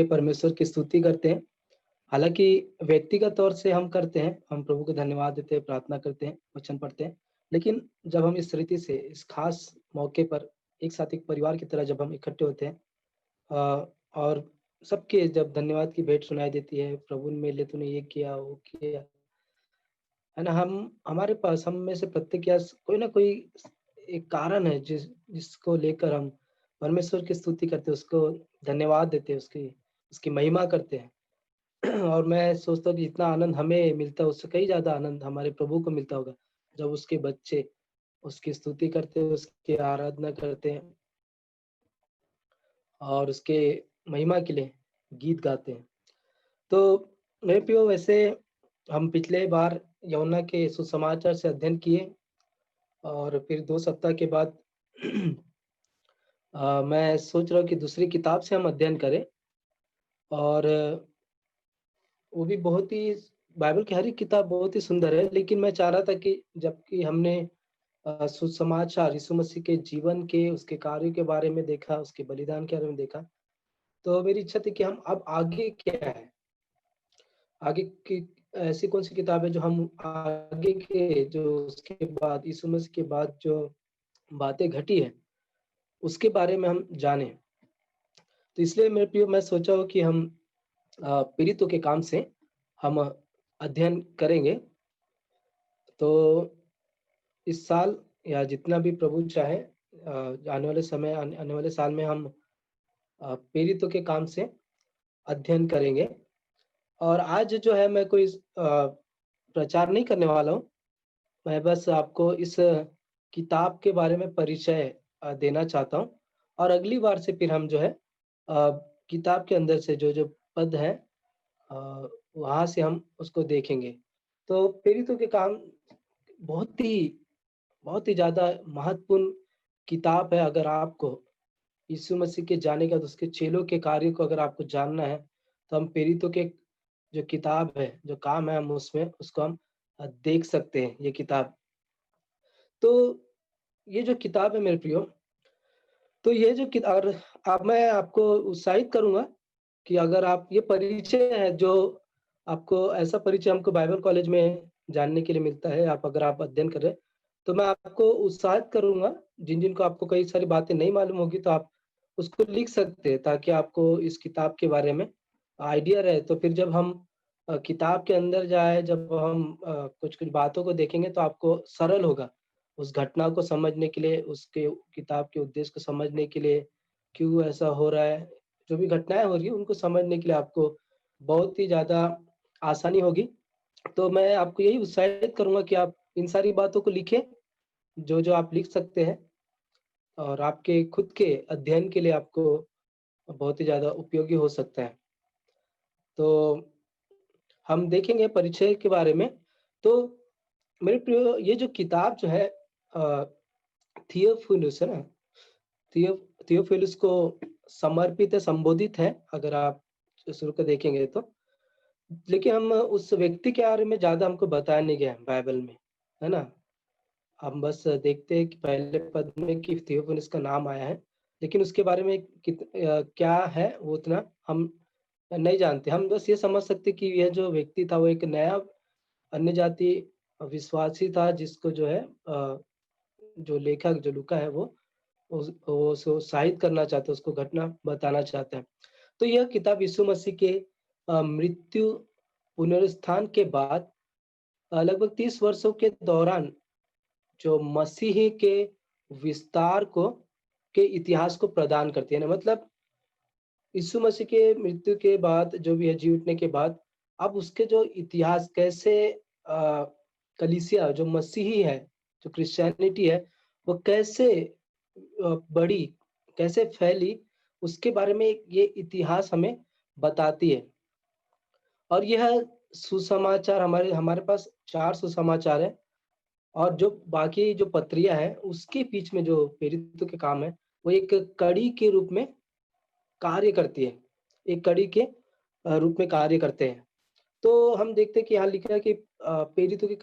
परमेश्वर की स्तुति करते हैं। हालाँकि व्यक्तिगत तौर से हम करते हैं, हम प्रभु को धन्यवाद देते हैं, प्रार्थना करते हैं, वचन पढ़ते हैं। लेकिन जब हम इस रीति से इस खास मौके पर एक साथ एक परिवार की तरह जब हम इकट्ठे होते हैं और सबके जब धन्यवाद की भेंट सुनाई देती है, प्रभु ने मेरे लिए तूने ये किया, वो किया, है ना? हम हमारे पास हम में से प्रत्येक के पास कोई ना कोई एक कारण है जिसको लेकर हम परमेश्वर की स्तुति करते हैं, उसको धन्यवाद देते हैं, उसकी उसकी महिमा करते हैं। और मैं सोचता हूँ कि जितना आनंद हमें मिलता है उससे कई ज़्यादा आनंद हमारे प्रभु को मिलता होगा, जब उसके बच्चे उसकी स्तुति करते हैं, उसकी आराधना करते हैं और उसके महिमा के लिए गीत गाते हैं। तो मेरे प्रियो वैसे हम पिछले बार यूहन्ना के सुसमाचार से अध्ययन किए और फिर 2 सप्ताह के बाद मैं सोच रहा हूँ कि दूसरी किताब से हम अध्ययन करें और वो भी बहुत ही बाइबल की हर एक किताब बहुत ही सुंदर है, लेकिन मैं चाह रहा था कि जबकि हमने सुसमाचार यीशु मसीह के जीवन के, उसके कार्यों के बारे में देखा, उसके बलिदान के बारे में देखा, तो मेरी इच्छा थी कि हम अब आगे क्या है? आगे की ऐसी कौन-सी किताब है जो हम आगे के जो उसके बाद यीशु मसीह के बाद जो बातें घटी हैं, उसके बारे में हम जानें। तो इसलिए मेरे प्रियो मैं सोचा हूँ कि हम पीड़ितों के काम से हम अध्ययन करेंगे। तो इस साल या जितना भी प्रभु चाहे आने वाले साल में हम पीड़ितों के काम से अध्ययन करेंगे। और आज जो है मैं कोई प्रचार नहीं करने वाला हूँ। मैं बस आपको इस किताब के बारे में परिचय देना चाहता हूँ और अगली बार से फिर हम जो है किताब के अंदर से जो-जो पद हैं अ, वहाँ से हम उसको देखेंगे। तो प्रेरितों के काम बहुत ही बहुत ही ज़्यादा महत्वपूर्ण किताब है। अगर आपको यीशु मसीह के जाने के बाद उसके चेलों के कार्य को अगर आपको जानना है, तो हम प्रेरितों के जो किताब है, जो काम है हम उसमें उसको हम देख सकते हैं ये किताब। तो ये जो किताब है मेरे प्रियो, तो ये जो कित और अब मैं आपको उत्साहित करूँगा कि अगर आप ये परिचय है जो आपको ऐसा परिचय हमको बाइबल कॉलेज में जानने के लिए मिलता है, आप अगर आप अध्ययन कर रहे हैं, तो मैं आपको उत्साहित करूँगा, जिन-जिन को आपको कई सारी बातें नहीं मालूम होगी तो आप उसको लिख सकते हैं ताकि आपको इस किताब के बारे में आइडिया रहे। तो फिर जब हम किताब के अंदर जाए, जब हम कुछ-कुछ बातों को देखेंगे तो आपको सरल होगा, उस घटना को समझने के लिए, उसके किताब के उद्देश्य को समझने के लिए, क्यों ऐसा हो रहा है, जो भी घटनाएँ हो रही हैं उनको समझने के लिए आपको बहुत ही ज़्यादा आसानी होगी। तो मैं आपको यही उत्साहित करूँगा कि आप इन सारी बातों को लिखें, जो-जो आप लिख सकते हैं और आपके खुद के अध्ययन के लिए आपको बहुत ही ज़्यादा उपयोगी हो सकता है। तो हम देखेंगे परिचय के बारे में। तो मेरे प्रियो ये जो किताब जो है थियोफिलुस है ना? थियो थियोफिलुस को समर्पित है, संबोधित है, अगर आप शुरू को देखेंगे तो। लेकिन हम उस व्यक्ति के बारे में ज़्यादा हमको बताया नहीं गया है बाइबल में, है ना? हम बस देखते हैं कि पहले पद में कि थियोफिलुस का नाम आया है, लेकिन उसके बारे में क्या है वो उतना हम नहीं जानते। हम बस ये समझ सकते हैं कि यह जो व्यक्ति था वो एक नया अन्य जाति विश्वासी था जिसको जो है जो लेखक जो लूका है वो वो उसको उत्साहित करना चाहता है, उसको घटना बताना चाहता है। तो यह किताब यीशु मसीह के मृत्यु, पुनरुत्थान के बाद लगभग 30 वर्षों के दौरान जो मसीह के विस्तार को के इतिहास को प्रदान करती है ना, मतलब यीशु मसीह के मृत्यु के बाद जो भी है जी उठने के बाद अब उसके जो इतिहास कैसे कलीसिया जो मसीही है, जो क्रिश्चियनिटी है, वो कैसे बढ़ी, कैसे फैली, उसके बारे में ये इतिहास हमें बताती है। और यह सुसमाचार हमारे हमारे पास 4 सुसमाचार है और जो बाकी जो पत्रियाँ हैं, उसके बीच में जो प्रेरितों के काम है, वो एक कड़ी के रूप में कार्य करती है। एक कड़ी के रूप में कार्य करते हैं। तो हम देखते हैं कि यहाँ लिखा है कि प्रेरितों के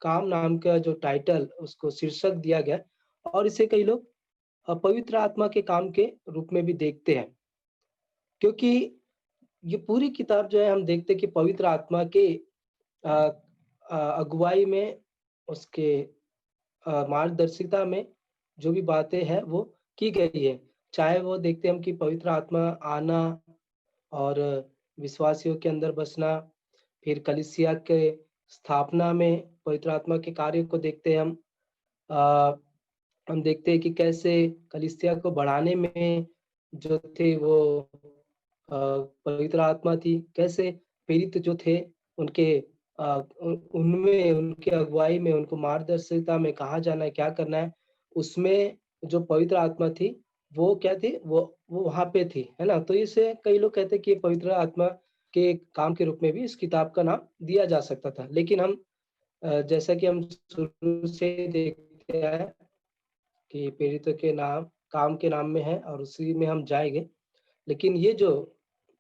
काम नाम का जो टाइटल उसको शीर्षक दिया गया है और इसे कई लोग पवित्र आत्मा के काम के रूप में भी देखते हैं। क्योंकि ये पूरी किताब जो है हम देखते हैं कि पवित्र आत्मा के अगुवाई में, उसके मार्गदर्शिता में जो भी बातें हैं वो की गई है। चाहे वो देखते हैं हम कि पवित्र आत्मा आना और विश्वासियों के अंदर बसना, फिर कलीसिया के स्थापना में पवित्र आत्मा के कार्य को देखते हैं हम। अ, हम देखते हैं कि कैसे कलीसिया को बढ़ाने में जो थे वो पवित्र आत्मा थी, कैसे प्रेरित जो थे उनके उनमें, उनके अगुवाई में, उनको मार्गदर्शिता में कहाँ जाना है, क्या करना है, उसमें जो पवित्र आत्मा थी वो क्या थी, वो वहाँ पे थी, है ना? तो इसे कई लोग कहते हैं कि ये पवित्र आत्मा के काम के रूप में भी इस किताब का नाम दिया जा सकता था। लेकिन हम जैसा कि हम शुरू से देखते आए कि प्रेरितों के नाम काम के नाम में है और उसी में हम जाएँगे। लेकिन ये जो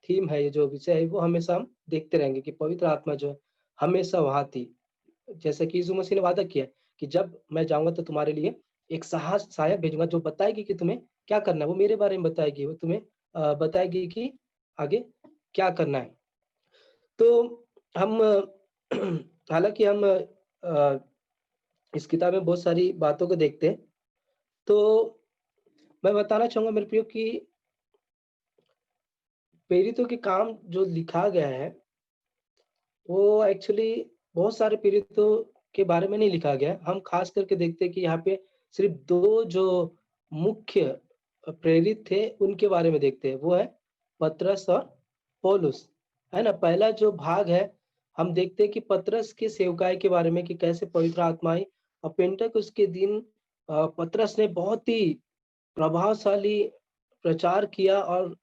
थीम है, ये जो विषय है, वो हमेशा हम देखते रहेंगे कि पवित्र आत्मा जो है, हमेशा वहाँ थी। जैसे कि यीशु मसीह ने वादा किया कि जब मैं जाऊँगा तो तुम्हारे लिए एक सहायक भेजूँगा जो बताएगी कि तुम्हें क्या करना है, वो मेरे बारे में बताएगी, वो तुम्हें बताएगी कि आगे क्या करना है। तो हम हालाँकि हम इस किताब में बहुत सारी बातों को देखते हैं। तो मैं बताना चाहूँगा मेरे प्रियो कि प्रेरितों के काम जो लिखा गया है, वो एक्चुअली बहुत सारे पीड़ितों के बारे में नहीं लिखा गया है। हम खास करके देखते हैं कि यहाँ पे सिर्फ़ 2 जो मुख्य प्रेरित थे, उनके बारे में देखते हैं। वो है पतरस और पौलुस, है ना? पहला जो भाग है, हम देखते हैं कि पतरस की सेवकाई के बारे में कि कैसे पवित्र आत्मा आई और पेंटेकोस्त के दिन पतरस ने बहुत ही प्रभावशाली प्रचार किया और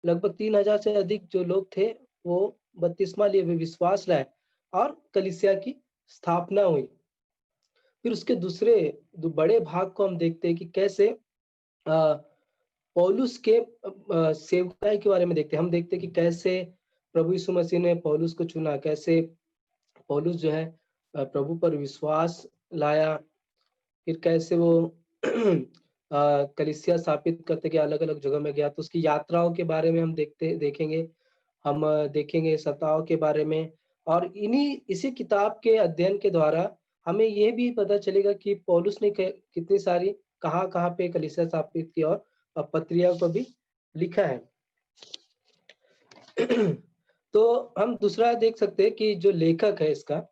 लगभग 3000 से अधिक जो लोग थे, वो बपतिस्मा लिए, वे विश्वास लाए और कलीसिया की स्थापना हुई। फिर उसके दूसरे बड़े भाग को हम देखते हैं कि कैसे पौलुस के सेवकाई के बारे में देखते हैं। हम देखते हैं कि कैसे प्रभु यीशु मसीह ने पौलुस को चुना, कैसे पौलुस जो है प्रभु पर विश्वास लाया, फिर कैसे वो कलीसिया स्थापित करते गया, अलग-अलग जगह में गया, तो उसकी यात्राओं के बारे में हम देखेंगे। हम देखेंगे सप्ताहों के बारे में और इसी किताब के अध्ययन के द्वारा हमें ये भी पता चलेगा कि पौलुस ने कितनी सारी कहाँ-कहाँ पे कलीसिया स्थापित की और पत्रियाँ को भी लिखा है। तो हम दूसरा देख सकते हैं कि जो लेखक है इसका,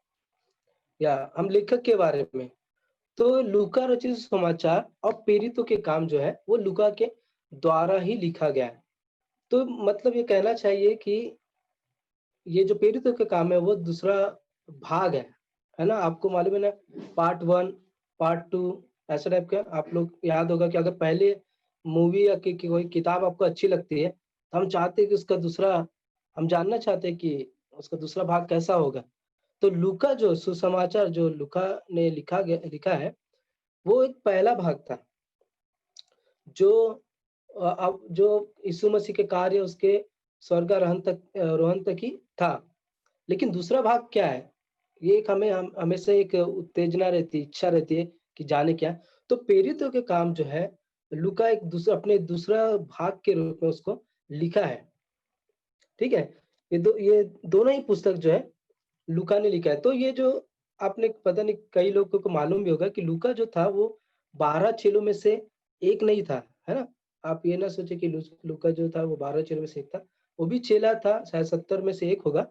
या हम लेखक के बारे में, तो लूका रचित समाचार और प्रेरितों के काम जो है वो लूका के द्वारा ही लिखा गया है। तो मतलब ये कहना चाहिए कि ये जो प्रेरितों का काम है वो दूसरा भाग है ना? आपको मालूम है ना, पार्ट 1, पार्ट 2 ऐसा टाइप का आप लोग याद होगा कि अगर पहले मूवी या कि कोई किताब आपको अच्छी लगती है, तो हम चाहते हैं कि उसका दूसरा, हम जानना चाहते हैं कि उसका दूसरा भाग कैसा होगा। तो लूका जो सुसमाचार जो लूका ने लिखा है, वो एक पहला भाग था, जो अब जो यीशु मसीह के कार्य उसके स्वर्गारोहण तक ही था। लेकिन दूसरा भाग क्या है? ये एक हमेशा एक उत्तेजना रहती है, इच्छा रहती है कि जाने क्या। तो प्रेरितों के काम जो है, लूका एक अपने दूसरा भाग के रूप में उसको लिखा है, ठीक है? ये दोनों ही पुस्तक जो है लूका ने लिखा है। तो ये जो आपने पता नहीं कई लोगों को मालूम भी होगा कि लूका जो था वो 12 चेलों में से एक नहीं था, है ना? आप ये ना सोचे कि लूका जो था वो 12 चेलों में से एक था। वो भी चेला था, शायद 70 में से एक होगा।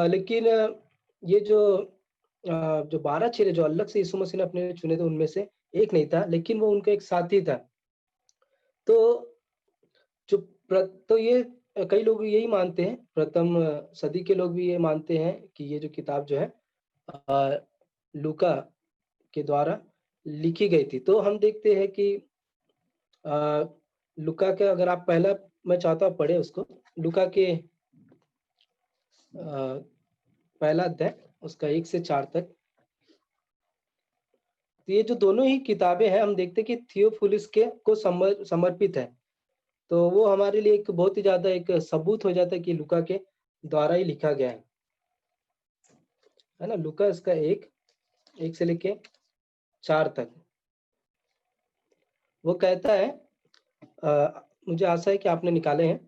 लेकिन ये जो 12 चेले जो अलग से यीशु मसीह ने अपने लिए चुने थे, उनमें से एक नहीं था, लेकिन वो उनका एक साथी था। तो जो तो ये कई लोग यही मानते हैं, प्रथम सदी के लोग भी ये मानते हैं कि ये जो किताब जो है लूका के द्वारा लिखी गई थी। तो हम देखते हैं कि लूका के, अगर आप पहला, मैं चाहता हूँ पढ़े उसको, लूका के पहला अध्याय उसका 1 से 4 तक। तो ये जो दोनों ही किताबें हैं, हम देखते हैं कि थियोफिलुस के को समर्पित है। तो वो हमारे लिए एक बहुत ही ज़्यादा एक सबूत हो जाता है कि लूका के द्वारा ही लिखा गया है ना? लूका इसका 1 से लेके 4 तक। वो कहता है, मुझे आशा है कि आपने निकाले हैं।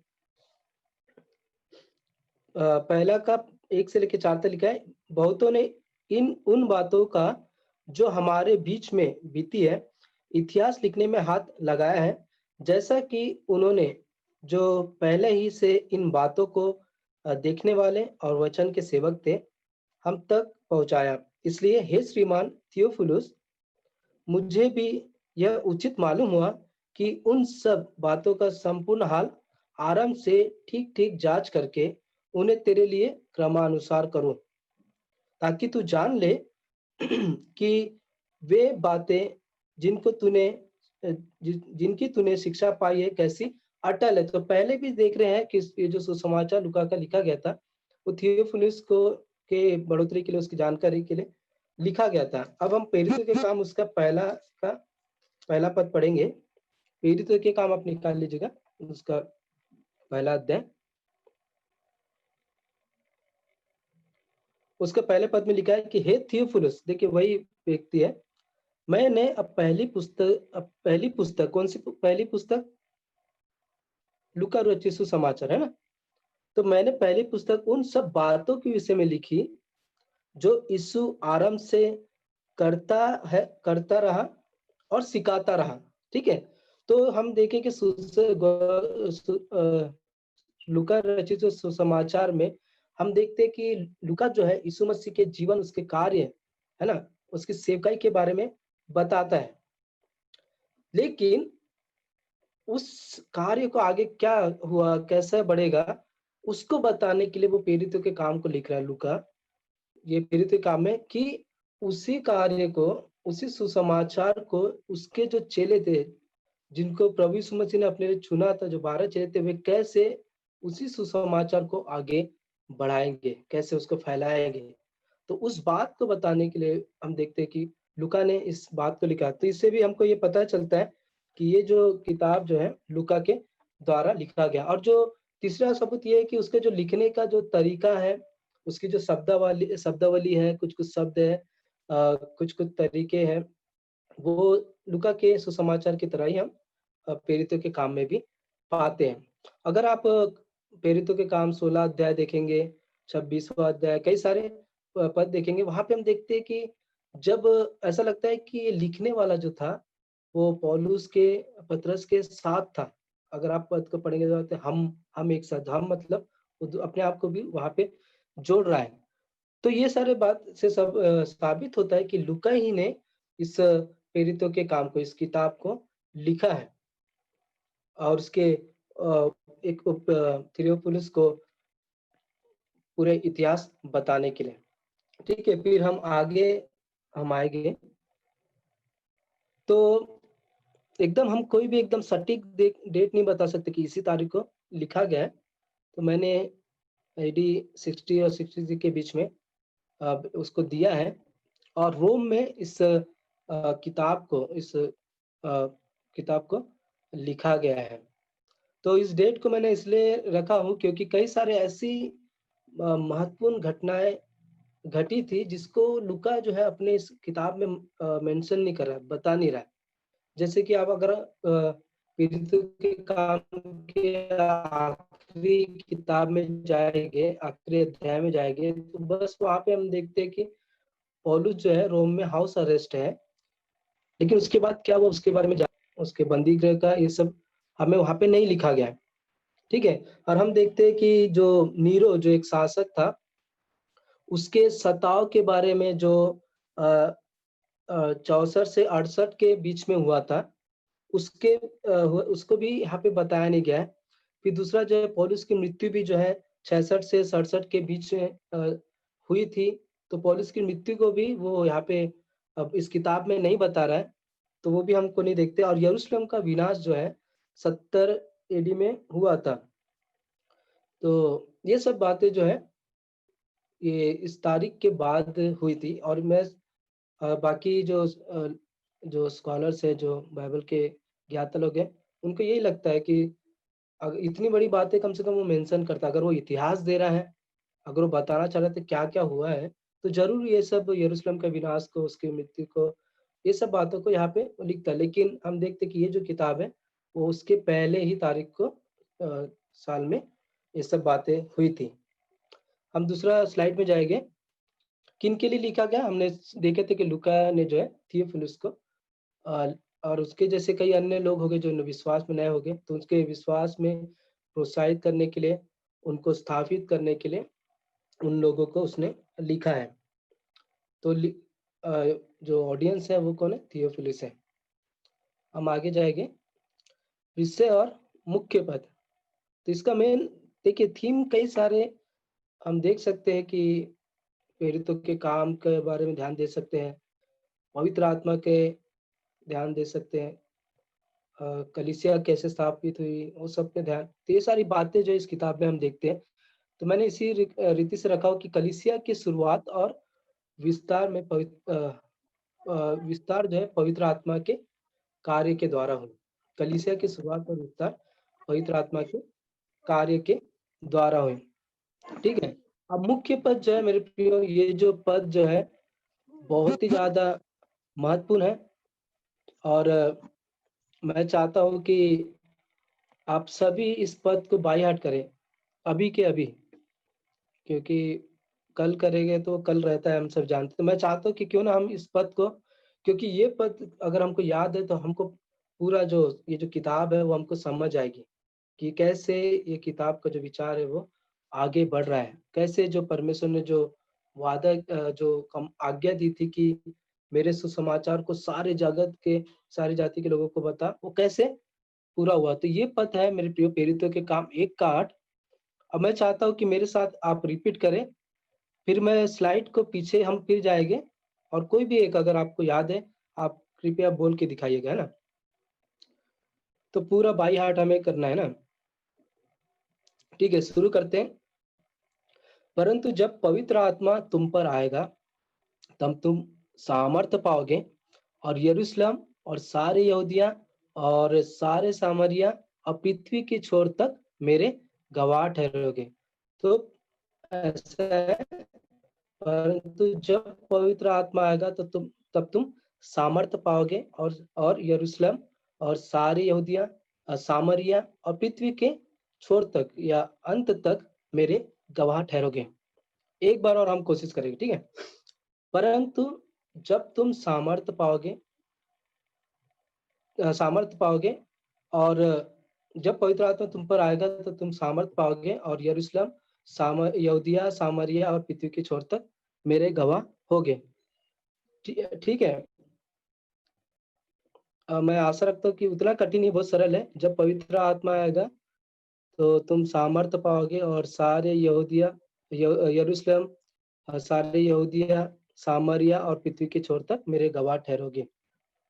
पहला का 1 से लेके 4 तक लिखा है, बहुतों ने इन उन बातों का जो हमारे बीच में बीती है, इतिहास लिखने में हाथ लगाया है, जैसा कि उन्होंने जो पहले ही से इन बातों को देखने वाले और वचन के सेवक थे, हम तक पहुँचाया। इसलिए हे श्रीमान थियोफिलुस, मुझे भी यह उचित मालूम हुआ कि उन सब बातों का संपूर्ण हाल आराम से ठीक-ठीक जाँच करके उन्हें तेरे लिए क्रमानुसार करूँ, ताकि तू जान ले कि वे बातें जिनको तूने जिनकी तूने शिक्षा पाई है कैसी अटल है। तो पहले भी देख रहे हैं कि ये जो सुसमाचार लूका का लिखा गया था, वो थियोफिलुस को के बढ़ोतरी के लिए, उसकी जानकारी के लिए लिखा गया था। अब हम प्रेरितों के काम उसका पहला पद पढ़ेंगे। प्रेरितों के काम आप निकाल लीजिएगा, उसका पहला अध्याय। उसके पहले पद में लिखा है कि हे थियोफिलुस, देखिए वही व्यक्ति है। मैंने अब पहली पुस्तक कौन सी पहली पुस्तक? लूका रचित सुसमाचार, है ना? तो मैंने पहली पुस्तक उन सब बातों के विषय में लिखी जो यीशु आरंभ से करता रहा और सिखाता रहा। ठीक है? तो हम देखें कि लूका रचित सुसमाचार में हम देखते हैं कि लूका जो है यीशु मसीह के जीवन, उसके कार्य, है ना, उसकी सेवकाई के बारे में बताता है। लेकिन उस कार्य को आगे क्या हुआ, कैसे बढ़ेगा, उसको बताने के लिए वो प्रेरितों के काम को लिख रहा है लूका। ये प्रेरित के काम है कि उसी कार्य को, उसी सुसमाचार को उसके जो चेले थे, जिनको प्रभु यीशु मसीह ने अपने लिए चुना था, जो 12 चेले थे, वे कैसे उसी सुसमाचार को आगे बढ़ाएंगे, कैसे उसको फैलाएंगे। तो उस बात को बताने के लिए हम देखते हैं कि लूका ने इस बात को लिखा। तो इससे भी हमको ये पता चलता है कि ये जो किताब जो है लूका के द्वारा लिखा गया। और जो तीसरा सबूत ये है कि उसके जो लिखने का जो तरीका है, उसकी जो शब्दावली है, कुछ-कुछ शब्द है, कुछ-कुछ तरीके हैं, वो लूका के सुसमाचार की तरह ही हम प्रेरितों के काम में भी पाते हैं। अगर आप प्रेरितों के काम 16 अध्याय देखेंगे, 26वां अध्याय, कई सारे पद देखेंगे, वहाँ पे हम देखते हैं कि जब ऐसा लगता है कि ये लिखने वाला जो था, वो पौलुस के, पतरस के साथ था। अगर आप पद को पढ़ेंगे तो कहते हैं, हम एक साथ, हम मतलब वो अपने आप को भी वहाँ पे जोड़ रहा है। तो ये सारे बात से सब साबित होता है कि लूका ही ने इस प्रेरितों के काम को, इस किताब को लिखा है। और उसके एक थियोफिलुस को पूरे इतिहास बताने के लिए। ठीक है, फिर हम आएंगे। तो एकदम हम कोई भी एकदम सटीक डेट नहीं बता सकते कि इसी तारीख को लिखा गया है। तो मैंने एडी 60 और 63 के बीच में उसको दिया है। और रोम में इस किताब को लिखा गया है। तो इस डेट को मैंने इसलिए रखा हूँ क्योंकि कई सारे ऐसी महत्वपूर्ण घटनाएं घटी थी जिसको लूका जो है अपने इस किताब में मेंशन नहीं कर रहा है, बता नहीं रहा है। जैसे कि आप अगर पीड़ितों के काम के आखिरी किताब में जाएंगे, आखिरी अध्याय में जाएंगे, तो बस वहाँ पे हम देखते हैं कि पौलुस जो है रोम में हाउस अरेस्ट है। लेकिन उसके बाद क्या हुआ उसके बारे में उसके बंदी गृह का ये सब हमें वहाँ पे नहीं लिखा गया है। ठीक है। और हम देखते हैं कि जो नीरो जो एक शासक था, उसके सताव के बारे में जो 64 से 68 के बीच में हुआ था, उसको भी यहाँ पे बताया नहीं गया है। फिर दूसरा जो है पौलुस की मृत्यु भी जो है 66 से 67 के बीच में हुई थी। तो पौलुस की मृत्यु को भी वो यहाँ पे अब इस किताब में नहीं बता रहा है, तो वो भी हमको नहीं देखते। और यरूशलेम का विनाश जो है 70 एडी में हुआ था। तो ये सब बातें जो है ये इस तारीख के बाद हुई थी। और मैं बाकी जो स्कॉलर्स है, जो बाइबल के ज्ञाता लोग हैं, उनको यही लगता है कि इतनी बड़ी बातें कम से कम वो मेंशन करता। अगर वो इतिहास दे रहा है, अगर वो बताना चाह रहे थे क्या क्या हुआ है, तो जरूर ये सब यरूशलेम के विनाश को, उसकी मृत्यु को, ये सब बातों को यहाँ पे वो लिखता है। लेकिन हम देखते कि ये जो किताब है वो उसके पहले ही तारीख को साल में ये सब बातें हुई थी। हम दूसरा स्लाइड में जाएंगे। किन के लिए लिखा गया? हमने देखे थे कि लूका ने जो है थियोफिलुस को और उसके जैसे कई अन्य लोग हो गए जो विश्वास में नए हो गए, तो उसके विश्वास में प्रोत्साहित करने के लिए, उनको स्थापित करने के लिए उन लोगों को उसने लिखा है। तो जो ऑडियंस है वो कौन है? थियोफिलुस है। हम आगे जाएंगे। विषय और मुख्य पद। तो इसका मेन देखिए थीम कई सारे हम देख सकते हैं कि प्रेरितों के काम के बारे में ध्यान दे सकते हैं, पवित्र आत्मा के ध्यान दे सकते हैं, कलीसिया कैसे स्थापित हुई वो सब पे ध्यान, तो ये सारी बातें जो इस किताब में हम देखते हैं। तो मैंने इसी रीति से रखा हो कि कलीसिया की शुरुआत और विस्तार में विस्तार जो है पवित्र आत्मा के कार्य के द्वारा हुई। कलीसिया की शुरुआत और विस्तार पवित्र आत्मा के कार्य के द्वारा हुई। ठीक है। अब मुख्य पद जो है मेरे प्रियो, ये जो पद जो है बहुत ही ज्यादा महत्वपूर्ण है और मैं चाहता हूँ कि आप सभी इस पद को बाय हार्ट करें अभी के अभी, क्योंकि कल करेंगे तो कल रहता है, हम सब जानते हैं। तो मैं चाहता हूँ कि क्यों ना हम इस पद को, क्योंकि ये पद अगर हमको याद है तो हमको पूरा जो ये जो किताब है वो हमको समझ आएगी कि कैसे ये किताब का जो विचार है वो आगे बढ़ रहा है, कैसे जो परमेश्वर ने जो वादा जो कम आज्ञा दी थी कि मेरे सुसमाचार को सारे जगत के सारी जाति के लोगों को बता, वो कैसे पूरा हुआ। तो ये पद है मेरे प्रिय प्रेरितों के काम 1 का 8। अब मैं चाहता हूँ कि मेरे साथ आप रिपीट करें, फिर मैं स्लाइड को पीछे हम फिर जाएंगे और कोई भी एक अगर आपको याद है आप कृपया बोल के दिखाइएगा, है ना। तो पूरा बाई हार्ट हमें करना है ना। ठीक है, शुरू करते हैं। परंतु जब पवित्र आत्मा तुम पर आएगा तब तुम सामर्थ पाओगे और यरूशलेम और सारे यहूदिया और सारे सामरिया और पृथ्वी की छोर तक मेरे गवाह ठहरोगे। तो ऐसा है, परंतु जब पवित्र आत्मा आएगा तो तब तुम सामर्थ पाओगे और यरूशलेम और सारे यहूदिया सामरिया और पृथ्वी के छोर तक या अंत तक मेरे गवाह ठहरोगे। एक बार और हम कोशिश करेंगे, ठीक है। परंतु जब तुम सामर्थ पाओगे और जब पवित्र आत्मा तुम पर आएगा तो तुम सामर्थ पाओगे और यरूशलेम यहूदिया सामरिया और पृथ्वी के छोर तक मेरे गवाह होगे। ठीक है। मैं आशा रखता हूँ कि उतना कठिन नहीं, बहुत सरल है। जब पवित्र आत्मा आएगा तो तुम सामर्थ पाओगे और सारे यरूशलेम सारे यहूदिया सामरिया और पृथ्वी के छोर तक मेरे गवाह ठहरोगे।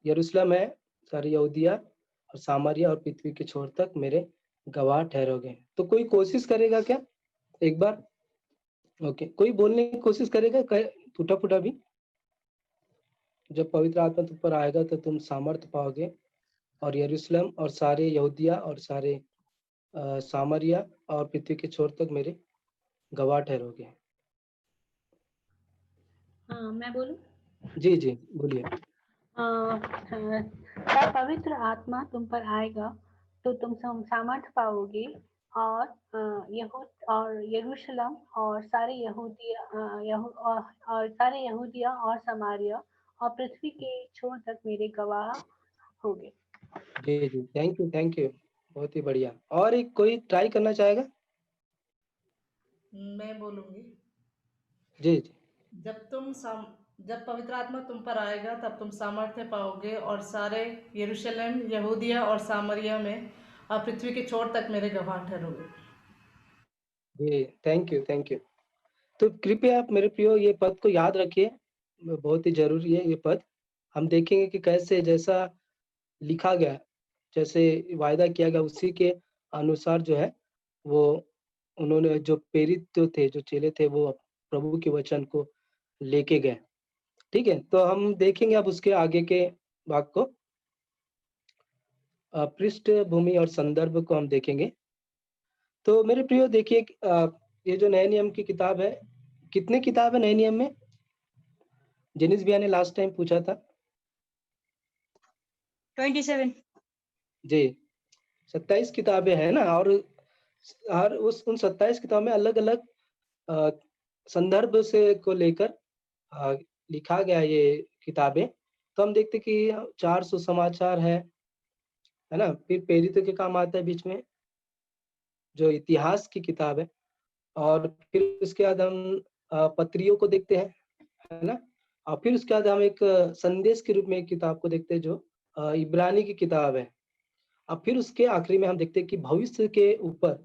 यरूशलेम है, सारे यहूदिया और सामरिया और पृथ्वी के छोर तक मेरे गवाह ठहरोगे। तो कोई कोशिश करेगा क्या एक बार? ओके, कोई बोलने की कोशिश करेगा टूटा फूटा भी? जब पवित्र आत्मा तुम पर आएगा तो तुम सामर्थ पाओगे और यरूशलेम और सारे यहूदिया और सारे सामरिया और पृथ्वी के छोर तक मेरे गवाह ठहरोगे। हाँ, मैं बोलूं? जी जी बोलिए। तब पवित्र आत्मा तुम पर आएगा तो तुम सामर्थ पाओगे और यहूद और यरूशलेम और सारे सारे यहूदिया और समारिया और पृथ्वी के छोर तक मेरे गवाह होगे। जी जी, थैंक यू थैंक यू, बहुत ही बढ़िया। और एक कोई ट्राई करना चाहेगा? मैं बोलूंगी। जी जी। जब पवित्र आत्मा तुम पर आएगा तब तुम सामर्थ्य पाओगे और सारे यरूशलेम यहूदिया और सामरिया में और पृथ्वी के छोर तक मेरे गवाह ठहरोगे। जी थैंक यू। तो कृपया आप मेरे प्रियो ये पद को याद रखिए, बहुत ही जरूरी है ये पद। हम देखेंगे कि कैसे जैसा लिखा गया, जैसे वायदा किया गया उसी के अनुसार जो है वो उन्होंने जो प्रेरित जो थे, जो चेले थे, वो प्रभु के वचन को लेके गए। ठीक है, तो हम देखेंगे अब उसके आगे के भाग को, पृष्ठभूमि और संदर्भ को हम देखेंगे। तो मेरे प्रियो देखिए, ये जो नए नियम की किताब है, कितने किताब है नए नियम में? जेनिस भैया ने लास्ट टाइम पूछा था। 27 जी, 27 किताबें हैं ना। और उन 27 किताबों में अलग अलग संदर्भ से को लेकर लिखा गया ये किताबें। तो हम देखते कि 4 सुसमाचार है ना? फिर प्रेरितों के काम आता है बीच में, जो इतिहास की किताब है, और फिर उसके बाद हम पत्रियों को देखते हैं, है ना? और फिर उसके बाद हम एक संदेश के रूप में एक किताब को देखते हैं, जो इब्रानी की किताब है। और फिर उसके आखिरी में हम देखते हैं कि भविष्य के ऊपर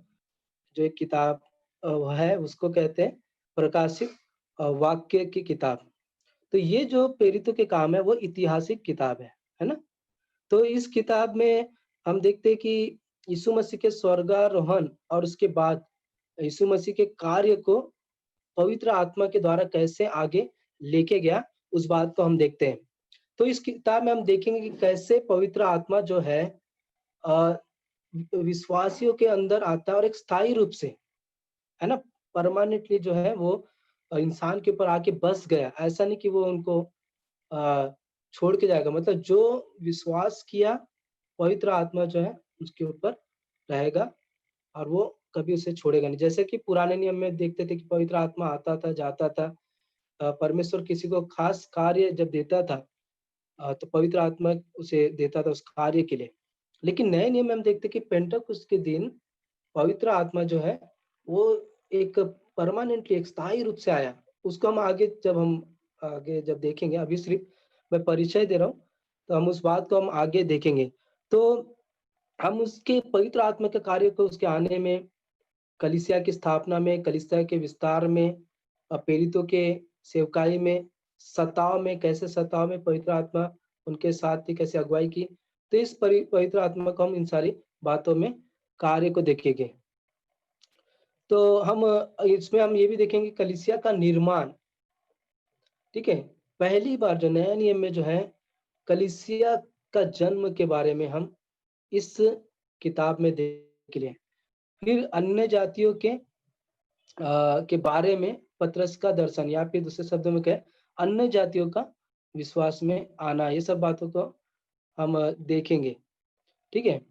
जो एक किताब है, उसको कहते हैं प्रकाशित वाक्य की किताब। तो ये जो प्रेरितों के काम है, वो ऐतिहासिक किताब है ना? तो इस किताब में हम देखते हैं कि यीशु मसीह के स्वर्गारोहण और उसके बाद यीशु मसीह के कार्य को पवित्र आत्मा के द्वारा कैसे आगे लेके गया, उस बात को हम देखते हैं। तो इस किताब में हम देखेंगे कि कैसे पवित्र आत्मा जो है अ, विश्वासियों के अंदर आता है और एक स्थायी रूप से, है ना, परमानेंटली जो है वो इंसान के ऊपर आके बस गया। ऐसा नहीं कि वो उनको अ, छोड़ के जाएगा, मतलब जो विश्वास किया, पवित्र आत्मा जो है उसके ऊपर रहेगा और वो कभी उसे छोड़ेगा नहीं। जैसे कि पुराने नियम में देखते थे कि पवित्र आत्मा आता था, जाता था। परमेश्वर किसी को खास कार्य जब देता था, तो पवित्र आत्मा उसे देता था उस कार्य के लिए। लेकिन नए नियम में हम देखते हैं कि पेंटेकोस्त के दिन पवित्र आत्मा जो है वो एक परमानेंटली, एक स्थायी रूप से आया। उसको हम आगे जब देखेंगे, अभी सिर्फ मैं परिचय दे रहा हूँ, तो हम उस बात को हम आगे देखेंगे। तो हम उसके पवित्र आत्मा के कार्य को उसके आने में, कलीसिया की स्थापना में, कलीसिया के विस्तार में, प्रेरितों के सेवकाई में, सताव में, कैसे सताव में पवित्र आत्मा उनके साथ थी, कैसे अगुवाई की। तो इस पवित्र आत्मा को हम इन सारी बातों में कार्य को देखेंगे। तो हम इसमें हम ये भी देखेंगे कलीसिया का निर्माण, ठीक है? पहली बार जो नया नियम में जो है कलीसिया का जन्म के बारे में हम इस किताब में देख लिए। फिर अन्य जातियों के बारे में पतरस का दर्शन, या फिर दूसरे शब्दों में कहें अन्य जातियों का विश्वास में आना, ये सब बातों को हम देखेंगे, ठीक है?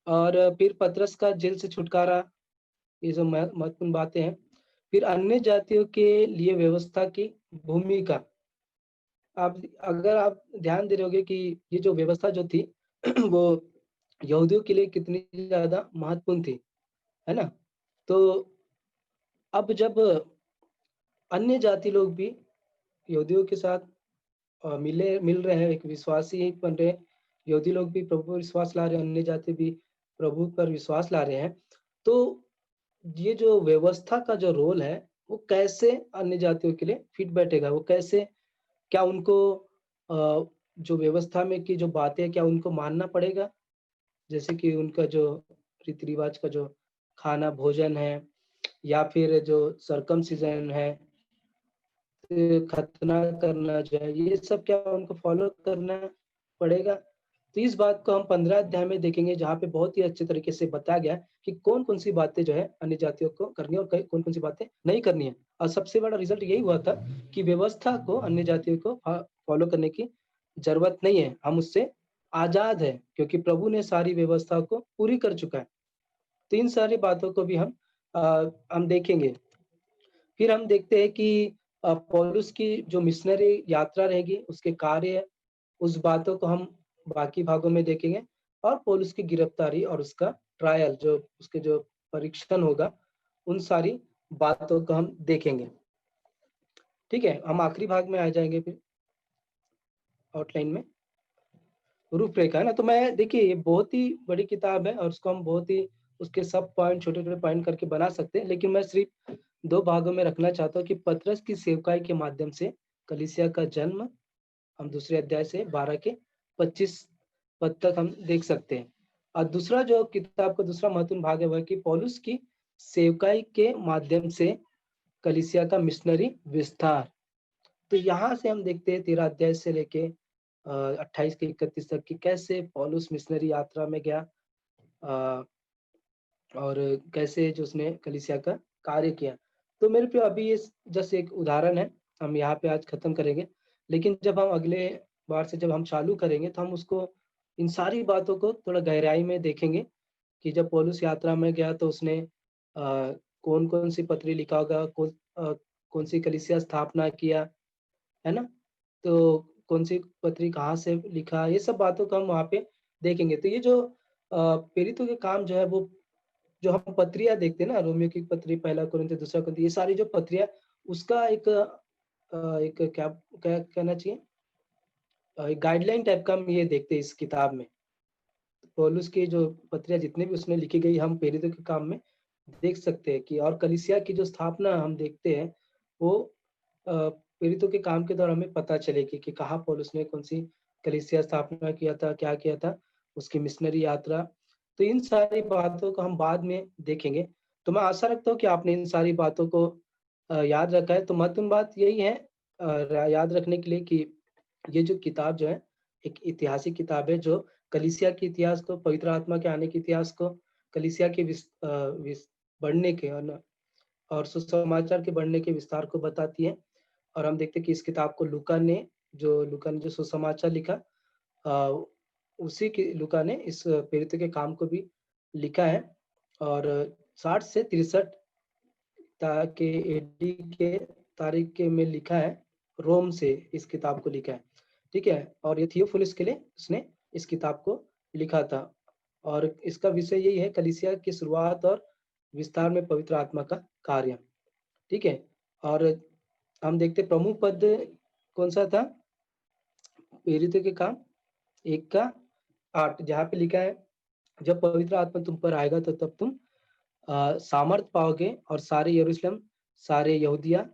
और फिर पतरस का जेल से छुटकारा, ये सब महत्वपूर्ण बातें हैं। फिर अन्य जातियों के लिए व्यवस्था की भूमिका। अगर आप ध्यान दे रहे होगे कि ये जो व्यवस्था जो थी वो यहूदियों के लिए कितनी ज्यादा महत्वपूर्ण थी, है ना? तो अब जब अन्य जाति लोग भी यहूदियों के साथ मिल रहे हैं, एक विश्वासी बन रहे, यहूदी लोग भी प्रभु पर विश्वास ला रहे हैं, अन्य जाति भी प्रभु पर विश्वास ला रहे हैं, तो ये जो व्यवस्था का जो रोल है वो कैसे अन्य जातियों के लिए फिट बैठेगा, वो कैसे, क्या उनको जो व्यवस्था में की जो बातें, क्या उनको मानना पड़ेगा? जैसे कि उनका जो रीति रिवाज का जो खाना भोजन है, या फिर जो सर्कमसिजन है, खतना करना जो है, ये सब क्या उनको फॉलो करना पड़ेगा? तो इस बात को हम 15 अध्याय में देखेंगे, जहाँ पे बहुत ही अच्छे तरीके से बताया गया कि कौन कौन सी बातें जो है अन्य जातियों को करनी है और कौन कौन सी बातें नहीं करनी है। और सबसे बड़ा रिजल्ट यही हुआ था कि व्यवस्था को अन्य जातियों को फॉलो करने की जरूरत नहीं है, हम उससे आजाद है, क्योंकि प्रभु ने सारी व्यवस्था को पूरी कर चुका है। तो इन सारी बातों को भी हम देखेंगे। फिर हम देखते हैं कि पौलुस की जो मिशनरी यात्रा रहेगी, उसके कार्य, उस बातों को हम बाकी भागों में देखेंगे। और पौलुस की गिरफ्तारी और उसका ट्रायल, जो उसके जो परीक्षण होगा, उन सारी बातों को हम देखेंगे, ठीक है? हम आखिरी भाग में आ जाएंगे फिर आउटलाइन में, रूपरेखा, है ना? तो मैं देखिए, ये बहुत ही बड़ी किताब है और उसको हम बहुत ही उसके सब पॉइंट, छोटे छोटे पॉइंट करके बना सकते हैं, लेकिन मैं सिर्फ 2 भागों में रखना चाहता हूँ कि पतरस की सेवकाई के माध्यम से कलीसिया का जन्म हम दूसरे अध्याय से 12 के 25 पद तक हम देख सकते हैं। और दूसरा जो किताब का दूसरा महत्वपूर्ण भाग है वह कि पौलुस की सेवकाई के माध्यम से कलीसिया का मिशनरी विस्तार। तो यहाँ से हम देखते हैं 13 अध्याय से लेके 28 के 31 तक कि कैसे पौलुस मिशनरी यात्रा में गया, और कैसे जो उसने कलीसिया का कार्य किया। तो मेरे पे अभी ये जस्ट एक उदाहरण है, हम यहाँ पे आज खत्म करेंगे, लेकिन जब हम अगले बार से जब हम चालू करेंगे तो हम उसको, इन सारी बातों को थोड़ा गहराई में देखेंगे कि जब पौलुस यात्रा में गया तो उसने कौन कौन सी पत्री लिखा होगा, कौन सी कलीसिया स्थापना किया, है ना? तो कौन सी पत्री कहाँ से लिखा, ये सब बातों को हम वहाँ पे देखेंगे। तो ये जो प्रेरितों के काम जो है वो जो हम पत्रियाँ देखते हैं ना, रोमियो की पत्री, पहला कुरिन्थियों, दूसरा कुरिन्थियों, ये सारी जो पत्रियाँ, उसका एक क्या क्या कहना चाहिए, एक गाइडलाइन टाइप का हम ये देखते हैं इस किताब में। पौलुस की जो पत्रियाँ जितने भी उसमें लिखी गई, हम प्रेरितों के काम में देख सकते हैं कि, और कलीसिया की जो स्थापना हम देखते हैं, वो प्रेरितों के काम के द्वारा हमें पता चलेगी कि कहाँ पौलुस ने कौन सी कलीसिया स्थापना किया था, क्या किया था, उसकी मिशनरी यात्रा। तो इन सारी बातों को हम बाद में देखेंगे। तो मैं आशा रखता हूँ कि आपने इन सारी बातों को याद रखा है। तो महत्वपूर्ण बात यही है याद रखने के लिए कि ये जो किताब जो है, एक ऐतिहासिक किताब है जो कलीसिया के इतिहास को, पवित्र आत्मा के आने के इतिहास को, कलीसिया के बढ़ने के और सुसमाचार के बढ़ने के विस्तार को बताती है। और हम देखते हैं कि इस किताब को लूका ने जो सुसमाचार लिखा, अ, उसी की लूका ने इस प्रेरितों के काम को भी लिखा है। और 60 से 63 के एडी के तारीख के में लिखा है, रोम से इस किताब को लिखा है, ठीक है। और ये थियोफिलुस के लिए उसने इस किताब को लिखा था। और इसका विषय यही है, कलीसिया की शुरुआत और विस्तार में पवित्र आत्मा का कार्य, ठीक है। और हम देखते प्रमुख पद कौन सा था, प्रेरितों के काम 1 का 8, जहाँ पे लिखा है, जब पवित्र आत्मा तुम पर आएगा तो तब तुम सामर्थ पाओगे और सारे यरूशलेम, सारे यहूदिया,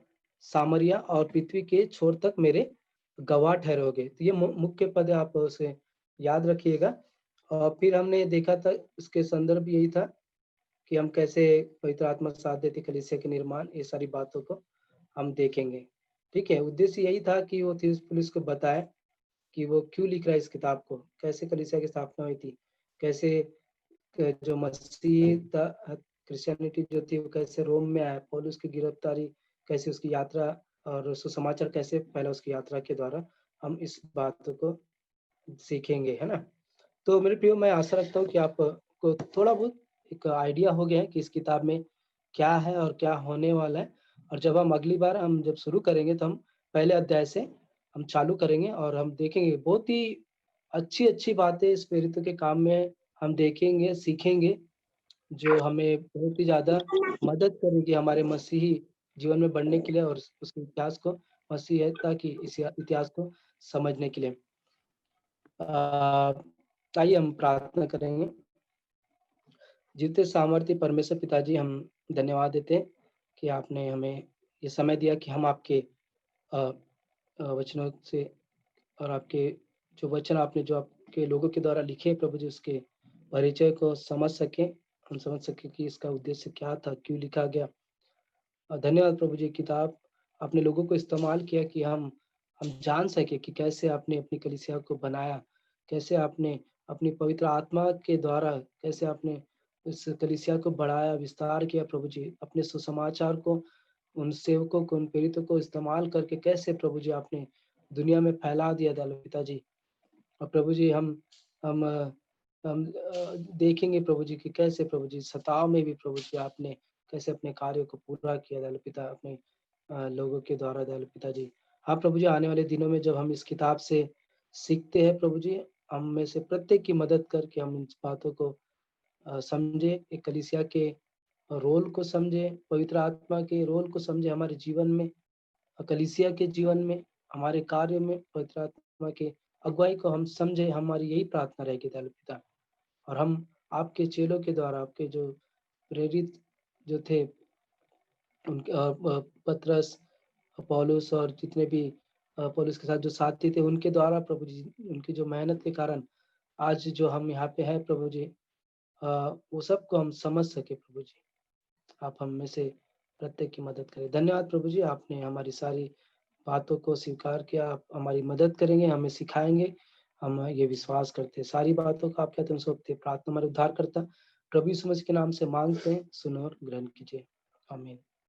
सामरिया और पृथ्वी के छोर तक मेरे गवाह ठहरोगे। तो ये मुख्य पद है, आप उसे याद रखिएगा। और फिर हमने देखा था, उसके संदर्भ यही था कि हम कैसे पवित्र आत्मा साथ देती कलीसिया के निर्माण, ये सारी बातों को हम देखेंगे, ठीक है। उद्देश्य यही था कि वो थियोफिलुस को बताए कि वो क्यों लिख रहा है इस किताब को, कैसे कलीसिया की स्थापना हुई थी, कैसे जो मसीह क्रिश्चियनिटी जो थी वो कैसे रोम में आया, पौलुस की गिरफ्तारी कैसे, उसकी यात्रा और सुसमाचार कैसे फैला, उसकी यात्रा के द्वारा हम इस बातों को सीखेंगे, है ना। तो मेरे प्रियो, मैं आशा रखता हूँ कि आपको थोड़ा बहुत एक आइडिया हो गया है कि इस किताब में क्या है और क्या होने वाला है। और जब हम अगली बार हम जब शुरू करेंगे तो हम पहले अध्याय से हम चालू करेंगे और हम देखेंगे बहुत ही अच्छी बातें इस प्रेरितों के काम में हम देखेंगे, सीखेंगे, जो हमें बहुत ही ज़्यादा मदद करेगी हमारे मसीही जीवन में बढ़ने के लिए और उस इतिहास को, मसीहता की इस इतिहास को समझने के लिए। आइए हम प्रार्थना करेंगे। जीते सामर्थ्य परमेश्वर पिताजी, हम धन्यवाद देते हैं कि आपने हमें ये समय दिया कि हम आपके वचनों से और आपके जो वचन आपने जो आपके लोगों के द्वारा लिखे प्रभु जी, उसके परिचय को समझ सकें, हम समझ सकें कि इसका उद्देश्य क्या था, क्यों लिखा गया। धन्यवाद प्रभु जी, किताब आपने लोगों को इस्तेमाल किया कि हम जान सके कि कैसे आपने अपनी कलीसिया को बनाया, कैसे आपने अपनी पवित्र आत्मा के द्वारा कैसे आपने इस कलीसिया को बढ़ाया, विस्तार किया प्रभु जी, अपने सुसमाचार को, उन सेवकों को, उन प्रेरितों को इस्तेमाल करके कैसे प्रभु जी आपने दुनिया में फैला दिया दयालु पिताजी। और प्रभु जी हम देखेंगे प्रभु जी कि कैसे प्रभु जी सताव में भी प्रभु जी आपने कैसे अपने कार्यों को पूरा किया दयालु पिता, अपने लोगों के द्वारा दयालु पिताजी। हाँ प्रभु जी, आने वाले दिनों में जब हम इस किताब से सीखते हैं प्रभु जी, हम में से प्रत्येक की मदद करके हम इन बातों को समझे, एक कलीसिया के रोल को समझे, पवित्र आत्मा के रोल को समझे हमारे जीवन में, कलीसिया के जीवन में, हमारे कार्य में पवित्र आत्मा के अगुवाई को हम समझे। हमारी यही प्रार्थना रहेगी दयालु पिता। और हम आपके चेलों के द्वारा, आपके जो प्रेरित जो थे, उनके पतरस, पौलुस और जितने भी पौलुस के साथ जो साथी थे, उनके द्वारा प्रभु जी, उनकी जो मेहनत के कारण आज जो हम यहाँ पे हैं प्रभु जी, वो सबको हम समझ सके प्रभु जी। आप हम में से प्रत्येक की मदद करें। धन्यवाद प्रभु जी, आपने हमारी सारी बातों को स्वीकार किया, आप हमारी मदद करेंगे, हमें सिखाएंगे, हम ये विश्वास करते हैं। सारी बातों का आप कहते हैं सौंपते, प्रार्थना हमारे उद्धार करता प्रभु यीशु मसीह के नाम से मांगते हैं, सुनो और ग्रहण कीजिए, आमीन।